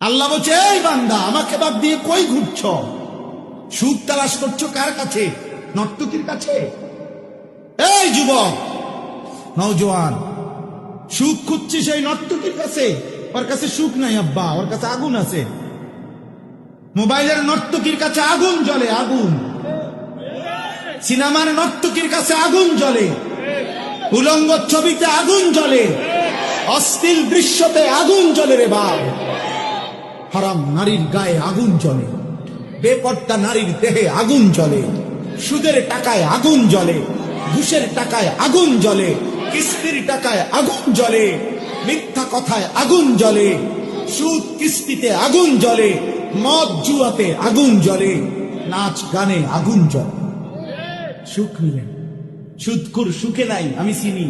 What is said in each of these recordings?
আল্লাহ বলছে, এই বান্দা আমাকে বাদ দিয়ে কই ঘুরছ? সুখ তালাশ করছো কার কাছে? নর্তকীর কাছে? এই যুবক নওজোয়ান, সুখ খুঁজছিস এই নর্তকীর কাছে? ওর কাছে সুখ নাই আব্বা, ওর কাছে আগুন আছে। মোবাইলের নর্তকীর কাছে আগুন জ্বলে, আগুন। সিনেমার নর্তকীর কাছে আগুন জ্বলে, উলঙ্গ ছবিতে আগুন জ্বলে, অশ্লীল দৃশ্যতে আগুন জ্বলে রে বাপ। হারাম নারীর গায়ে আগুন জ্বলে, বেপর্দা নারীর দেহে আগুন জ্বলে, সুদের টাকায় আগুন জ্বলে, ঘুষের টাকায় আগুন জ্বলে, কিস্তির টাকায় আগুন জ্বলে, মিথ্যা কথায় আগুন জ্বলে, সুদ কিস্তিতে আগুন জ্বলে, মদ জুয়াতে আগুন জ্বলে, নাচ গানে আগুন জ্বলে। সুখ নিলেন, সুদখোর সুখে নাই আমি চিনি।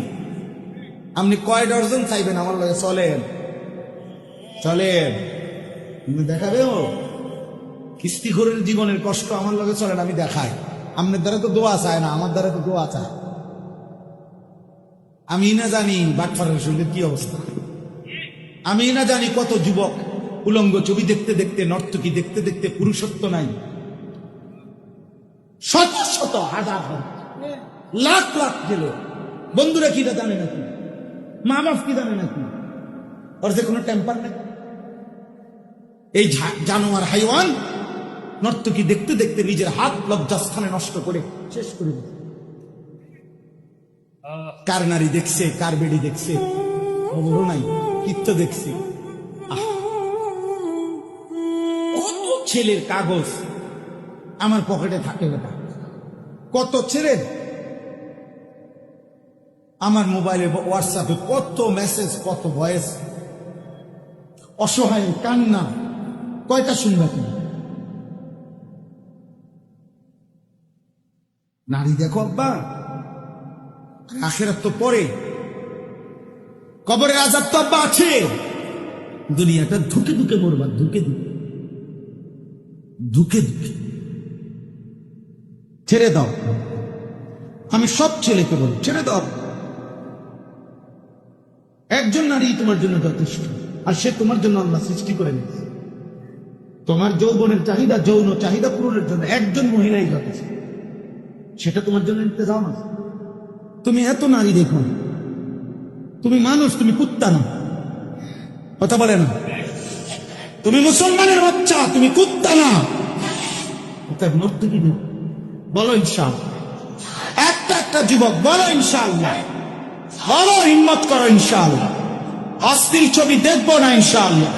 আপনি কয় ডজন চাইবেন আমার লগে? চলেন চলেন, দেখাবে ও কিস্তিখোরের জীবনের কষ্ট আমার লগে চলেন, আমি দেখাই। আপনার দ্বারা তো দোয়া চায় না, আমার দ্বারা তো দোয়া চায়। আমি না জানি বাটফারের সঙ্গে কি অবস্থা, আমি না জানি কত যুবক উলঙ্গ ছবি দেখতে দেখতে, নর্তকী দেখতে দেখতে পুরুষত্ব নাই। শত শত হাজার লাখ লাখ গেল। বন্ধুরা কি জানে নাকি? মা বাপ কি জানে নাকি? ওর যে কোনো টেম্পার নেই। এই জানোয়ার হাইওয়ান নর্তকী দেখতে দেখতে নিজের হাত লজ্জাস্থানে নষ্ট করে শেষ করে দিল। কার নারী দেখছে, কার বেড়ি দেখছে খবরও নাই, কিত্ত দেখছে। কত ছেলের কাগজ আমার পকেটে থাকে বেটা, কত ছেলের আমার মোবাইলে হোয়াটসঅ্যাপে কত মেসেজ, কত ভয়েস, অসহায় কান্না। কয়টা শুনবে তুমি? নারী দেখো আব্বা, আখেরাত তো পরে, কবরের আযাব তো আব্বা আছে। দুনিয়াটা ধুকে ধুকে মরবা, ধুকে ধুকে ধুকে ধুকে। ছেড়ে দাও, আমি সব ছেলেকে বলি ছেড়ে দাও। একজন নারী তোমার জন্য যথেষ্ট, আর সে তোমার জন্য আল্লাহ সৃষ্টি করে নিয়েছে। তোমার যৌবনের চাহিদা, যৌন চাহিদা পূরণের জন্য একজন মহিলাই যথেষ্ট। সেটা তোমার জন্য নিতে যাও না। তুমি এত নারী দেখো, তুমি মানুষ, তুমি কুত্তা না। কথা বলে না, তুমি মুসলমানের বাচ্চা, তুমি কুত্তা না। নর্তকী বলো ইনশাআল্লাহ। একটা একটা যুবক বলো ইনশাআল্লাহ, বলো হিম্মত করো ইনশাআল্লাহ। অশ্লীল ছবি দেখবো না ইনশাআল্লাহ,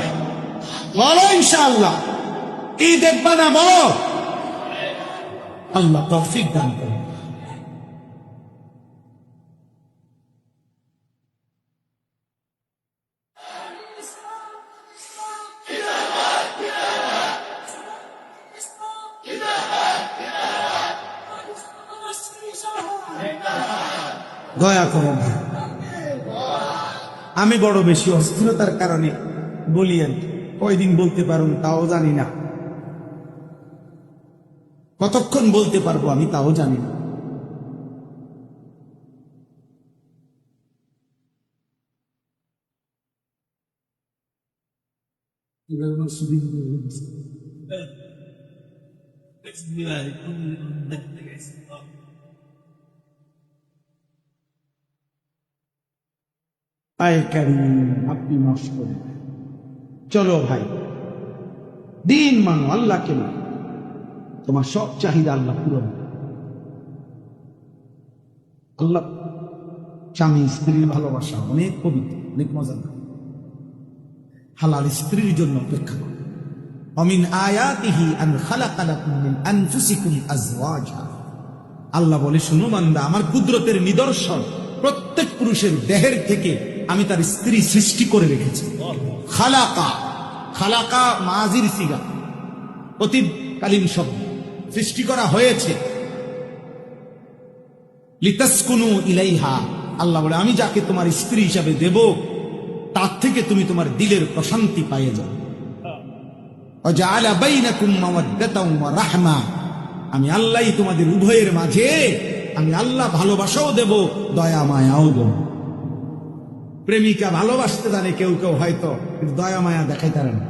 বলো ইনশাআল্লাহ। কি দেখবা না বলো। আল্লাহ তৌফিক দান করুন। দয়া করো, আমি বড় বেশি অস্থিরতার কারণে বলিয়েন, কয়দিন বলতে পারুন তাও জানি না, কতক্ষণ বলতে পারবো আমি তাও জানি না। আপনি মাফ করেন। চলো ভাই, দিন মানো, আল্লাহকে মানো, তোমার সব চাহিদা আল্লাহ পূরণ। আল্লাহ স্বামী স্ত্রীর ভালোবাসা অনেক পবিত্র, অনেক মজা। হালাল স্ত্রীর জন্য অপেক্ষা করো। অমিন আয়াতিহি আন খালাকা লাকুম মিন আনফুসিকুম আজওয়াজা। আল্লাহ বলে, শুনো বান্দা, আমার কুদরতের নিদর্শন, প্রত্যেক পুরুষের দেহের থেকে আমি তার স্ত্রী সৃষ্টি করে রেখেছি। খালাকা, খালাকা মাজির সিগা, অতীতকালীন শব্দ। সৃষ্টি করা হয়েছে। লিতাসকুনু ইলাইহা, আল্লাহ বলে আমি যাকে তোমার স্ত্রী হিসাবে দেব তার থেকে তুমি তোমার দিলের প্রশান্তি পাইয়ে যাও। ওয়াজআলা বাইনাকুম মাওয়াদ্দাতাও ওয়া রাহমা, আমি আল্লাহই তোমাদের উভয়ের মাঝে, আমি আল্লাহ ভালোবাসাও দেব, দয়া মায়াও দেব। প্রেমিকা ভালোবাসতে জানে কেউ কেউ হয়তো, কিন্তু দয়া মায়া দেখাইতে পারে না।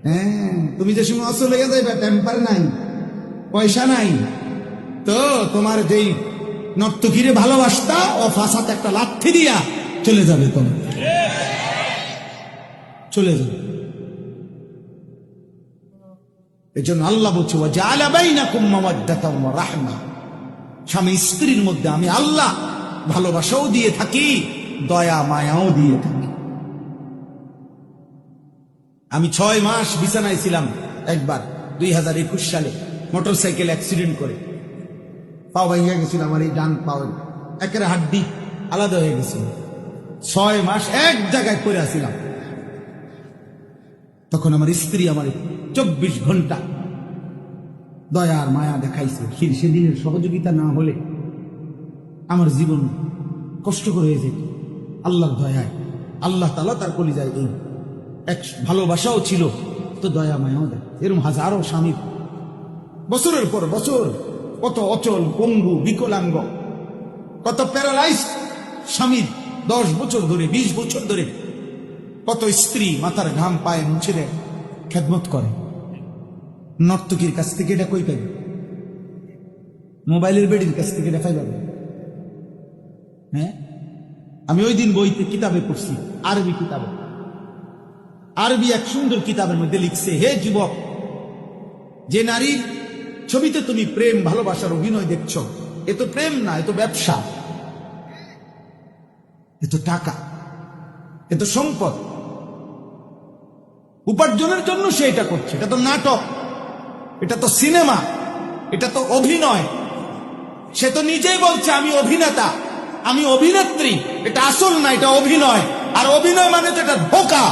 হ্যাঁ, তুমি যে সময় অসল হয়ে যাবে, টেম্পার নাই, পয়সা নাই, তো তোমার যেই নর্তকীরে ভালোবাসতা ও ফাঁসাতে একটা লাথি দিয়া চলে যাবে, তোমার চলে যাবে। এই জন্য আল্লাহ বলছে ওয়াজআলা বাইনাকুম মাওয়াদ্দাতাও ওয়া রাহমা, স্বামী স্ত্রীর মধ্যে আমি আল্লাহ ভালোবাসাও দিয়ে থাকি, দয়া মায়াও দিয়ে থাকি। আমি 6 মাস বিছানায় ছিলাম একবার 2021 সালে, মোটরসাইকেল অ্যাক্সিডেন্ট করে পা ভেঙে গেছিল, আমার এই ডান পা একেবারে হাড্ডি আলাদা হয়ে গেছিল। 6 মাস এক জায়গায় পড়ে আসছিলাম। তখন আমার স্ত্রী আমার 24 ঘন্টা দয়া আর মায়া দেখাইছে। সেদিনের সহযোগিতা না হলে আমার জীবন কষ্টকর হয়ে যেত। আল্লাহর দয়ায় আল্লাহ তাআলা তার কলিজায় এই এক ভালোবাসাও ছিল, তো দয়া মায়াও দেয়। এরকম হাজারো স্বামীর বছরের পর বছর কত অচল, পঙ্গু, বিকলাঙ্গ, কত প্যারালাইজ স্বামীর 10 বছর ধরে, 20 বছর ধরে কত স্ত্রী মাথার ঘাম পায়ে মুছে দেয়, খেদমত করে। নর্তকীর কাছ থেকে এটা কই পাবে? মোবাইলের বেডির কাছ থেকে এটা পাইবে? হ্যাঁ, আমি ওই দিন বইতে কিতাবে পড়ছি, আরবি কিতাবে, আরবি এক সুন্দর কিতাবের মধ্যে লিখছে, হে যুবক, যে নারীর ছবিতে তুমি প্রেম ভালোবাসার অভিনয় দেখছ, এ তো প্রেম না, এ তো ব্যবসা, এ তো টাকা, এ তো সম্পদ, উপার্জনের জন্য সে এটা করছে। এটা তো নাটক, এটা তো সিনেমা, এটা তো অভিনয়। সে তো নিজেই বলছে আমি অভিনেতা, আমি অভিনেত্রী। এটা আসল না, এটা অভিনয়। আর অভিনয় মানে তো এটা ধোঁকা,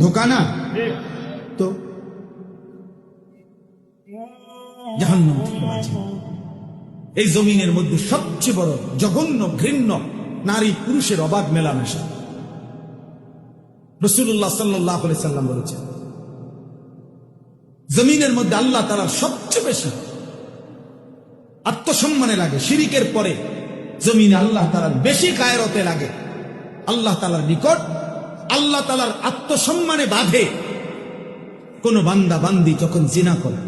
ধোঁকা না তো জাহান্নাম থেকে বাঁচে। এই জমিনের মধ্যে সবচেয়ে বড় জঘন্য ঘৃণ্য নারী পুরুষের অবাধ মেলামেশা। রাসূলুল্লাহ সাল্লাল্লাহু আলাইহি সাল্লাম বলেছেন, জমিনের মধ্যে আল্লাহ তাআলার সবচেয়ে বেশি আত্মসম্মানে লাগে, শিরিকের পরে জমিনে আল্লাহ তাআলার বেশি গায়রতে লাগে। আল্লাহ তাআলার নিকট আল্লাহ তাআলার আত্মসম্মানে বাঁধে কোন বান্দা বান্দি যখন জিনা করে।